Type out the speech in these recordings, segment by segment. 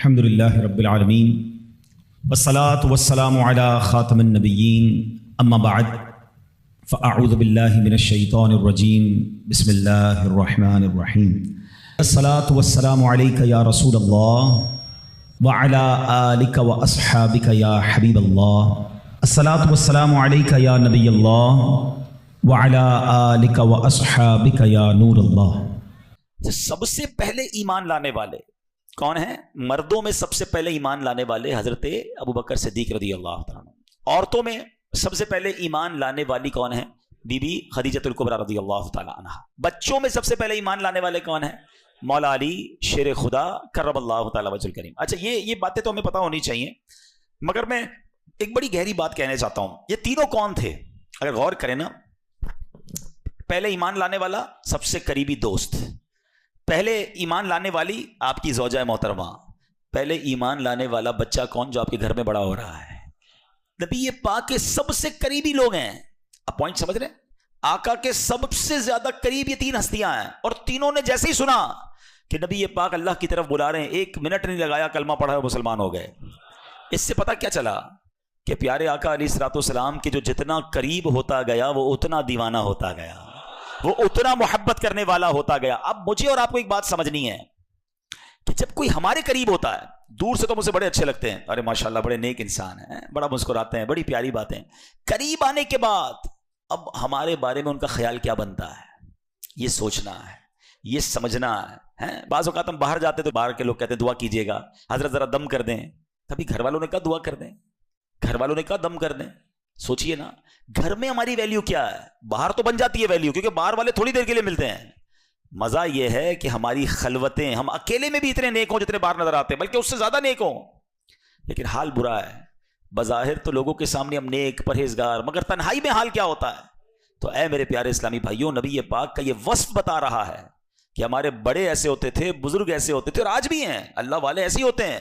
الحمدللہ رب العالمین والصلاة والسلام علی خاتم النبیین اما بعد فاعوذ باللہ من الشیطان الرجیم بسم اللہ الرحمن الرحیم الصلاة والسلام علیک یا رسول اللہ وعلی آلک واصحابک یا حبیب اللہ الصلاة والسلام علیک یا نبی اللہ وعلی آلک واصحابک یا نور اللہ۔ سب سے پہلے ایمان لانے والے کون ہیں؟ مردوں میں سب سے پہلے ایمان لانے والے حضرت ابوبکر صدیق رضی اللہ تعالیٰ عنہ۔ عورتوں میں سب سے پہلے ایمان لانے والی کون ہیں؟ بی بی خدیجۃ الکبریٰ رضی اللہ تعالیٰ عنہ۔ بچوں میں سب سے پہلے ایمان لانے والے کون ہیں؟ مولا علی شیر خدا کرم اللہ تعالیٰ وجہ الکریم۔ اچھا یہ باتیں تو ہمیں پتہ ہونی چاہیے، مگر میں ایک بڑی گہری بات کہنے چاہتا ہوں۔ یہ تینوں کون تھے؟ اگر غور کریں نا، پہلے ایمان لانے والا سب سے قریبی دوست، پہلے ایمان لانے والی آپ کی زوجہ محترمہ، پہلے ایمان لانے والا بچہ کون جو آپ کے گھر میں بڑا ہو رہا ہے؟ نبی پاک کے سب سے قریبی لوگ ہیں۔ آپ پوائنٹ سمجھ رہے ہیں؟ آقا کے سب سے زیادہ قریب یہ تین ہستیاں ہیں، اور تینوں نے جیسے ہی سنا کہ نبی پاک اللہ کی طرف بلا رہے ہیں، ایک منٹ نہیں لگایا کلمہ پڑھا مسلمان ہو گئے۔ اس سے پتہ کیا چلا کہ پیارے آقا علیہ الصلوۃ والسلام کے جو جتنا قریب ہوتا گیا وہ اتنا دیوانہ ہوتا گیا، وہ اتنا محبت کرنے والا ہوتا گیا۔ اب مجھے اور آپ کو ایک بات سمجھنی ہے کہ جب کوئی ہمارے قریب ہوتا ہے، دور سے تو مجھے بڑے اچھے لگتے ہیں، ارے ماشاءاللہ بڑے نیک انسان ہیں، بڑا مسکراتے ہیں، بڑی پیاری باتیں، قریب آنے کے بعد اب ہمارے بارے میں ان کا خیال کیا بنتا ہے، یہ سوچنا ہے، یہ سمجھنا ہے۔ بعض اوقات ہم باہر جاتے تو باہر کے لوگ کہتے ہیں دعا کیجیے گا، حضرت ذرا دم کر دیں، کبھی گھر والوں نے کہا دعا کر دیں، گھر والوں نے کہا دم کر دیں۔ سوچئے نا، گھر میں ہماری ویلیو کیا ہے؟ باہر تو بن جاتی ہے ویلیو، کیونکہ باہر والے تھوڑی دیر کے لیے ملتے ہیں۔ مزہ یہ ہے کہ ہماری خلوتیں، ہم اکیلے میں بھی اتنے نیک ہوں جتنے باہر نظر آتے ہیں، بلکہ اس سے زیادہ نیک ہوں، لیکن حال برا ہے۔ بظاہر تو لوگوں کے سامنے ہم نیک پرہیزگار، مگر تنہائی میں حال کیا ہوتا ہے؟ تو اے میرے پیارے اسلامی بھائیوں، نبی پاک کا یہ وصف بتا رہا ہے کہ ہمارے بڑے ایسے ہوتے تھے، بزرگ ایسے ہوتے تھے، اور آج بھی ہیں، اللہ والے ایسے ہی ہوتے ہیں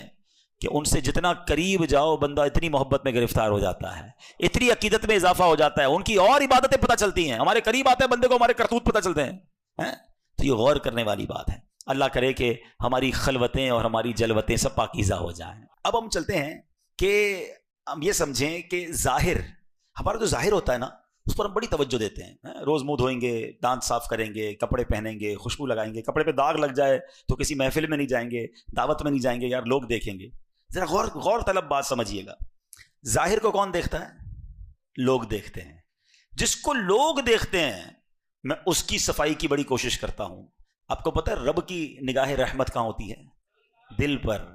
کہ ان سے جتنا قریب جاؤ بندہ اتنی محبت میں گرفتار ہو جاتا ہے، اتنی عقیدت میں اضافہ ہو جاتا ہے، ان کی اور عبادتیں پتہ چلتی ہیں۔ ہمارے قریب آتے ہیں بندے کو ہمارے کرتوت پتہ چلتے ہیں، تو یہ غور کرنے والی بات ہے۔ اللہ کرے کہ ہماری خلوتیں اور ہماری جلوتیں سب پاکیزہ ہو جائیں۔ اب ہم چلتے ہیں کہ ہم یہ سمجھیں کہ ظاہر، ہمارا جو ظاہر ہوتا ہے نا، اس پر ہم بڑی توجہ دیتے ہیں۔ روز منہ دھوئیں گے، دانت صاف کریں گے، کپڑے پہنیں گے، خوشبو لگائیں گے، کپڑے پہ داغ لگ جائے تو کسی محفل میں نہیں جائیں گے، دعوت میں نہیں جائیں گے، یار لوگ دیکھیں گے۔ ذرا غور طلب بات سمجھیے گا، ظاہر کو کون دیکھتا ہے؟ لوگ دیکھتے ہیں۔ جس کو لوگ دیکھتے ہیں میں اس کی صفائی کی بڑی کوشش کرتا ہوں۔ آپ کو پتہ ہے رب کی نگاہ رحمت کہاں ہوتی ہے؟ دل پر۔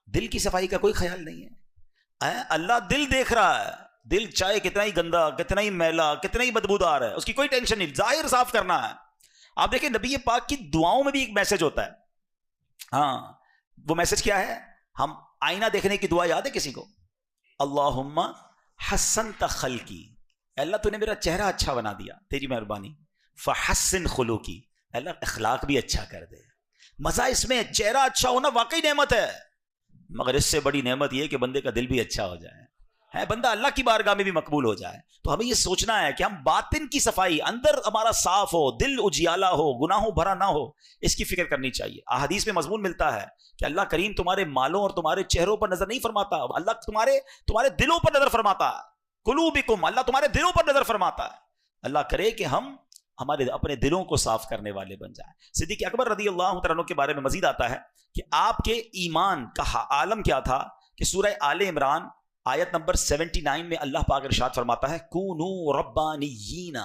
دل کی صفائی کا کوئی خیال نہیں ہے۔ اللہ دل دیکھ رہا ہے، دل چاہے کتنا ہی گندا، کتنا ہی میلا، کتنا ہی بدبودار ہے، اس کی کوئی ٹینشن نہیں، ظاہر صاف کرنا ہے۔ آپ دیکھیں نبی پاک کی دعاؤں میں بھی ایک میسج ہوتا ہے۔ وہ میسج کیا ہے؟ ہم آئینہ دیکھنے کی دعا یاد ہے کسی کو؟ اللہم حسنت خلقی، اللہ تو نے میرا چہرہ اچھا بنا دیا، تیری مہربانی، فحسن خلقی، اللہ اخلاق بھی اچھا کر دے۔ مزہ اس میں، چہرہ اچھا ہونا واقعی نعمت ہے، مگر اس سے بڑی نعمت یہ کہ بندے کا دل بھی اچھا ہو جائے، بندہ اللہ کی بارگاہ میں بھی مقبول ہو جائے۔ تو ہمیں یہ سوچنا ہے کہ ہم باطن کی صفائی، اندر ہمارا صاف ہو، دل اجیالہ ہو، گناہوں بھرا نہ ہو، اس کی فکر کرنی چاہیے۔ احادیث میں مضمون ملتا ہے کہ اللہ کریم تمہارے مالوں اور تمہارے چہروں پر نظر نہیں فرماتا، اللہ تمہارے دلوں پر نظر فرماتا ہے۔ قلوبکم، اللہ تمہارے دلوں پر نظر فرماتا ہے۔ اللہ کرے کہ ہم اپنے دلوں کو صاف کرنے والے بن جائیں۔ صدیق اکبر رضی اللہ عنہ کے بارے میں مزید آتا ہے کہ آپ کے ایمان کا عالم کیا تھا کہ سورہ آل عمران آیت نمبر 79 میں اللہ پاک ارشاد فرماتا ہے کونوا ربانیین،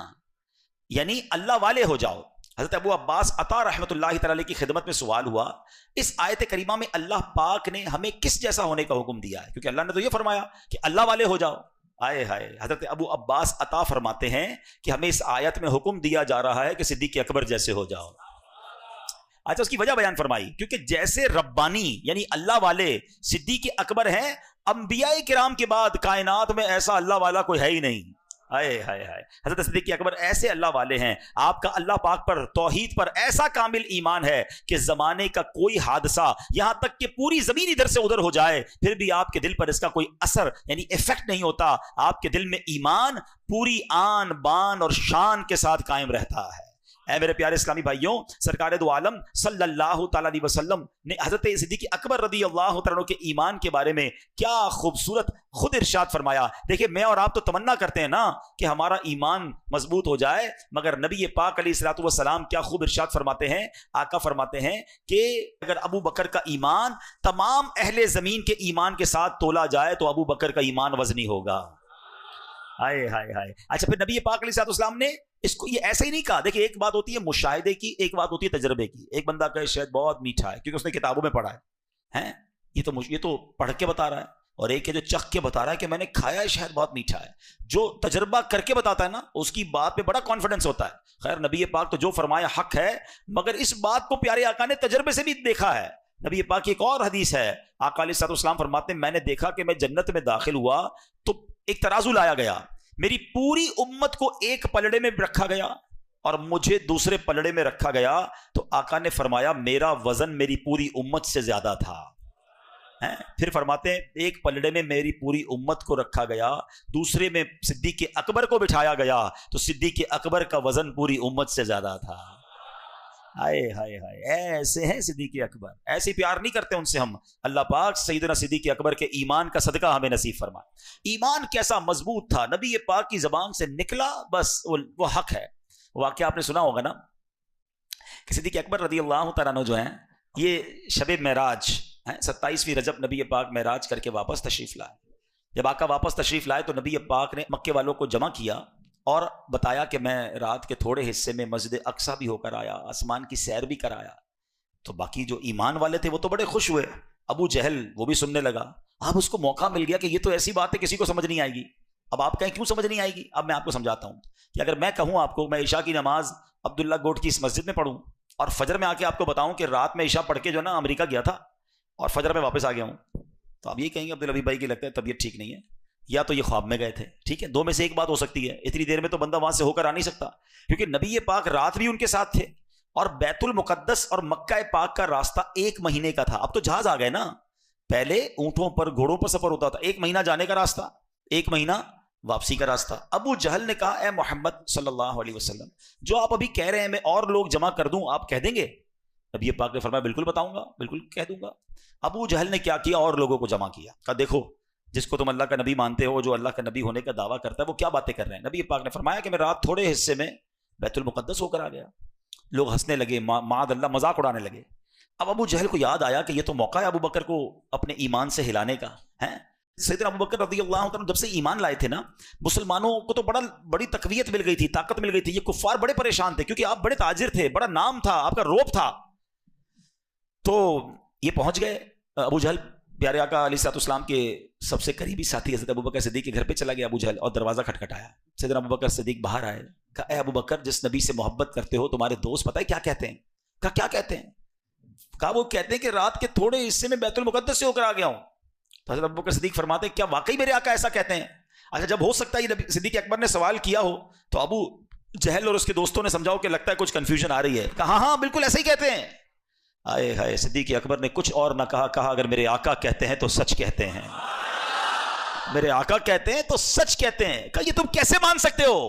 یعنی اللہ والے ہو جاؤ۔ حضرت ابو عباس عطا رحمۃ اللہ تعالی کی خدمت میں سوال ہوا، اس آیت کریمہ میں اللہ پاک نے ہمیں کس جیسا ہونے کا حکم دیا ہے؟ کیونکہ اللہ نے تو یہ فرمایا کہ اللہ والے ہو جاؤ۔ آئے ہائے، حضرت ابو عباس عطا فرماتے ہیں کہ ہمیں اس آیت میں حکم دیا جا رہا ہے کہ صدیق اکبر جیسے ہو جاؤ۔ اچھا، اس کی وجہ بیان فرمائی، کیونکہ جیسے ربانی یعنی اللہ والے صدیق اکبر ہیں، انبیاء کرام کے بعد کائنات میں ایسا اللہ والا کوئی ہے ہی نہیں۔ آئے ہائے ہائے، حضرت صدیق اکبر ایسے اللہ والے ہیں، آپ کا اللہ پاک پر، توحید پر ایسا کامل ایمان ہے کہ زمانے کا کوئی حادثہ، یہاں تک کہ پوری زمین ادھر سے ادھر ہو جائے پھر بھی آپ کے دل پر اس کا کوئی اثر یعنی ایفیکٹ نہیں ہوتا۔ آپ کے دل میں ایمان پوری آن بان اور شان کے ساتھ قائم رہتا ہے۔ اے میرے پیارے اسلامی بھائیوں، سرکار دو عالم صلی اللہ تعالی علیہ وسلم نے حضرت صدیق اکبر رضی اللہ تعالیٰ عنہ کے ایمان کے بارے میں کیا خوبصورت خود ارشاد فرمایا۔ دیکھیں میں اور آپ تو تمنا کرتے ہیں نا کہ ہمارا ایمان مضبوط ہو جائے، مگر نبی پاک علیہ الصلوۃ والسلام کیا خوب ارشاد فرماتے ہیں، آقا فرماتے ہیں کہ اگر ابو بکر کا ایمان تمام اہل زمین کے ایمان کے ساتھ تولا جائے تو ابو بکر کا ایمان وزنی ہوگا۔ ہائے ہائے ہائے۔ اچھا پھر نبی پاک علیہ الصلوۃ والسلام نے اس کو یہ ایسا ہی نہیں کہا۔ دیکھیں ایک بات ہوتی ہے مشاہدے کی، ایک بات ہوتی ہے تجربے کی۔ ایک بندہ کہے شاید بہت میٹھا ہے کیونکہ اس نے کتابوں میں پڑھا ہے، یہ تو پڑھ کے بتا رہا ہے، اور ایک ہے جو چکھ کے بتا رہا ہے کہ میں نے کھایا ہے شاید بہت میٹھا ہے۔ جو تجربہ کر کے بتاتا ہے نا اس کی بات پہ بڑا کانفیڈنس ہوتا ہے۔ خیر نبی پاک تو جو فرمایا حق ہے، مگر اس بات کو پیارے آقا نے تجربے سے بھی دیکھا ہے۔ نبی پاک کی ایک اور حدیث ہے، آقا علیہ الصلوۃ والسلام فرماتے ہیں میں نے دیکھا کہ میں جنت میں داخل ہوا تو ایک ترازو لایا گیا، میری پوری امت کو ایک پلڑے میں رکھا گیا اور مجھے دوسرے پلڑے میں رکھا گیا، تو آقا نے فرمایا میرا وزن میری پوری امت سے زیادہ تھا۔ پھر فرماتے ہیں ایک پلڑے میں میری پوری امت کو رکھا گیا، دوسرے میں صدیق اکبر کو بٹھایا گیا تو صدیق اکبر کا وزن پوری امت سے زیادہ تھا۔ ہائے ہائے ہائے، ایسے ہیں صدیق اکبر، ایسے پیار نہیں کرتے ان سے ہم۔ اللہ پاک سیدنا صدیق اکبر کے ایمان کا صدقہ ہمیں نصیب فرمائے۔ ایمان کیسا مضبوط تھا، نبی پاک کی زبان سے نکلا بس وہ حق ہے۔ واقعہ آپ نے سنا ہوگا نا کہ صدیق اکبر رضی اللہ تعالیٰ عنہ جو ہیں یہ شب معراج 27ویں رجب نبی پاک معراج کر کے واپس تشریف لائے۔ جب آقا واپس تشریف لائے تو نبی پاک نے مکے والوں کو جمع کیا اور بتایا کہ میں رات کے تھوڑے حصے میں مسجد اقصیٰ بھی ہو کر آیا، آسمان کی سیر بھی کرایا۔ تو باقی جو ایمان والے تھے وہ تو بڑے خوش ہوئے، ابو جہل وہ بھی سننے لگا۔ اب اس کو موقع مل گیا کہ یہ تو ایسی بات ہے کسی کو سمجھ نہیں آئے گی۔ اب آپ کہیں کیوں سمجھ نہیں آئے گی؟ اب میں آپ کو سمجھاتا ہوں کہ اگر میں کہوں آپ کو میں عشاء کی نماز عبداللہ گوٹ کی اس مسجد میں پڑھوں اور فجر میں آ کے آپ کو بتاؤں کہ رات میں عشاء پڑھ کے جو نا امریکہ گیا تھا اور فجر میں واپس آ گیا ہوں، تو آپ یہ کہیں گے عبدالحبیب بھائی کی لگتا ہے طبیعت ٹھیک نہیں ہے، یا تو یہ خواب میں گئے تھے۔ ٹھیک ہے، دو میں سے ایک بات ہو سکتی ہے، اتنی دیر میں تو بندہ وہاں سے ہو کر آ نہیں سکتا، کیونکہ نبی پاک رات بھی ان کے ساتھ تھے اور بیت المقدس اور مکہ پاک کا راستہ 1 مہینے کا تھا۔ اب تو جہاز آ گئے نا، پہلے اونٹوں پر گھوڑوں پر سفر ہوتا تھا، 1 مہینہ جانے کا راستہ 1 مہینہ واپسی کا راستہ۔ ابو جہل نے کہا اے محمد صلی اللہ علیہ وسلم جو آپ ابھی کہہ رہے ہیں میں اور لوگ جمع کر دوں آپ کہہ دیں گے؟ نبی پاک نے فرمایا بالکل بتاؤں گا، بالکل کہہ دوں گا۔ ابو جہل نے کیا کیا؟ اور لوگوں کو جمع کیا، کہا دیکھو جس کو تم اللہ کا نبی مانتے ہو، جو اللہ کا نبی ہونے کا دعویٰ کرتا ہے، وہ کیا باتیں کر رہے ہیں۔ نبی پاک نے فرمایا کہ میں رات تھوڑے حصے میں بیت المقدس ہو کر آ گیا۔ لوگ ہنسنے لگے، معاذ اللہ مذاق اڑانے لگے۔ اب ابو جہل کو یاد آیا کہ یہ تو موقع ہے ابو بکر کو اپنے ایمان سے ہلانے کا ہے۔ سیدنا ابو بکر رضی اللہ عنہ جب سے ایمان لائے تھے نا، مسلمانوں کو تو بڑی تقویت مل گئی تھی، طاقت مل گئی تھی۔ یہ کفار بڑے پریشان تھے کیونکہ آپ بڑے تاجر تھے، بڑا نام تھا، آپ کا روب تھا۔ تو یہ پہنچ گئے، ابو جہل پیارے آقا علیہ الصلوۃ والسلام کے سب سے قریبی ساتھی حضرت ابو بکر صدیق کے گھر پہ چلا گیا ابو جہل، اور دروازہ کھٹکھٹایا۔ سیدنا ابو بکر صدیق باہر آئے، کہا اے ابو بکر جس نبی سے محبت کرتے ہو تمہارے دوست پتہ ہے کیا کہتے ہیں؟ کہا کیا کہتے ہیں؟ کہا وہ کہتے ہیں کہ رات کے تھوڑے حصے میں بیت المقدس سے ہو کر آ گیا ہوں۔ تو حضرت ابو بکر صدیق فرماتے ہیں کیا واقعی میرے آقا ایسا کہتے ہیں؟ اچھا جب ہو سکتا ہے یہ صدیق اکبر نے سوال کیا ہو تو ابو جہل اور اس کے دوستوں نے سمجھاؤ کہ لگتا ہے کچھ کنفیوژن آ رہی ہے، کہا ہاں بالکل ایسا ہی کہتے ہیں۔ آئے ہائے، صدیق اکبر نے کچھ اور نہ کہا اگر میرے آقا کہتے ہیں تو سچ کہتے ہیں، میرے آقا کہتے ہیں تو سچ کہتے ہیں۔ کہا یہ تم کیسے مان سکتے ہو؟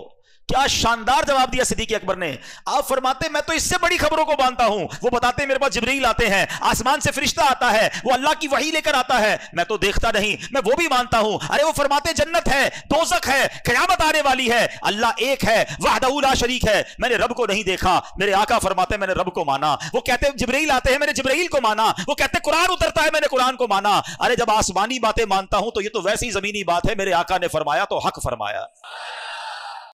کیا شاندار جواب دیا صدیق اکبر نے۔ آپ فرماتے ہیں میں تو اس سے بڑی خبروں کو مانتا ہوں۔ وہ بتاتے ہیں میرے پاس جبرائیل آتے ہیں، آسمان سے فرشتہ آتا ہے، وہ اللہ کی وحی لے کر آتا ہے، میں تو دیکھتا نہیں، میں وہ بھی مانتا ہوں۔ ارے وہ فرماتے جنت ہے، دوزخ ہے، قیامت آنے والی ہے، اللہ ایک ہے، وحدہ لا شریک ہے، میں نے رب کو نہیں دیکھا۔ میرے آقا فرماتے ہیں میں نے رب کو مانا۔ وہ کہتے ہیں جبرائیل آتے ہیں، میں نے جبرائیل کو مانا۔ وہ کہتے ہیں قرآن اترتا ہے، میں نے قرآن کو مانا۔ ارے جب آسمانی باتیں مانتا ہوں تو یہ تو ویسی زمینی بات ہے، میرے آقا نے فرمایا تو حق فرمایا۔